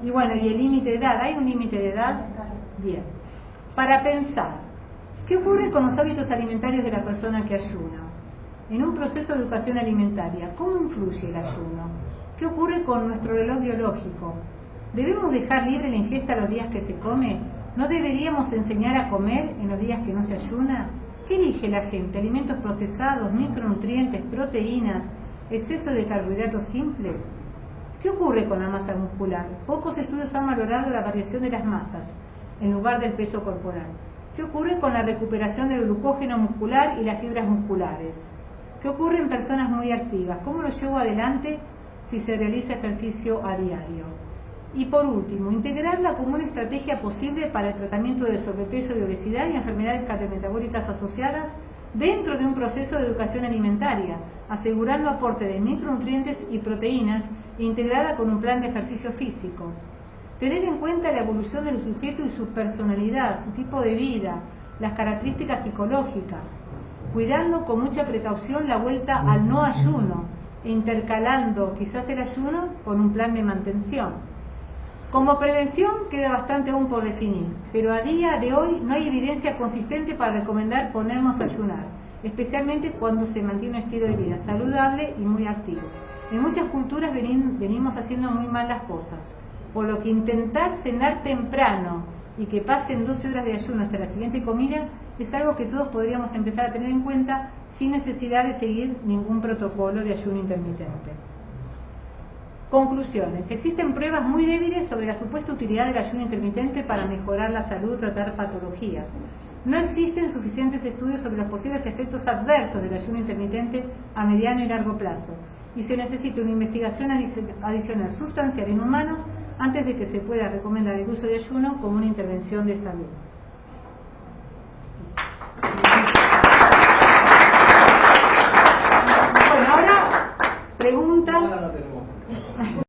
Y bueno, ¿y el límite de edad? ¿Hay un límite de edad? Bien. Para pensar, ¿qué ocurre con los hábitos alimentarios de la persona que ayuna? En un proceso de educación alimentaria, ¿cómo influye el ayuno? ¿Qué ocurre con nuestro reloj biológico? ¿Debemos dejar libre la ingesta los días que se come? ¿No deberíamos enseñar a comer en los días que no se ayuna? ¿Qué elige la gente? ¿Alimentos procesados, micronutrientes, proteínas, exceso de carbohidratos simples? ¿Qué ocurre con la masa muscular? Pocos estudios han valorado la variación de las masas en lugar del peso corporal. ¿Qué ocurre con la recuperación del glucógeno muscular y las fibras musculares? ¿Qué ocurre en personas muy activas? ¿Cómo lo llevo adelante si se realiza ejercicio a diario? Y por último, integrarla como una estrategia posible para el tratamiento de sobrepeso y obesidad y enfermedades cardiometabólicas asociadas dentro de un proceso de educación alimentaria, asegurando aporte de micronutrientes y proteínas integrada con un plan de ejercicio físico. Tener en cuenta la evolución del sujeto y su personalidad, su tipo de vida, las características psicológicas, cuidando con mucha precaución la vuelta al no ayuno e intercalando quizás el ayuno con un plan de mantención. Como prevención queda bastante aún por definir, pero a día de hoy no hay evidencia consistente para recomendar ponernos a ayunar, especialmente cuando se mantiene un estilo de vida saludable y muy activo. En muchas culturas venimos haciendo muy mal las cosas, por lo que intentar cenar temprano y que pasen 12 horas de ayuno hasta la siguiente comida es algo que todos podríamos empezar a tener en cuenta sin necesidad de seguir ningún protocolo de ayuno intermitente. Conclusiones. Existen pruebas muy débiles sobre la supuesta utilidad del ayuno intermitente para mejorar la salud o tratar patologías. No existen suficientes estudios sobre los posibles efectos adversos del ayuno intermitente a mediano y largo plazo, y se necesita una investigación adicional sustancial en humanos antes de que se pueda recomendar el uso de ayuno como una intervención de salud. Bueno, ahora preguntas.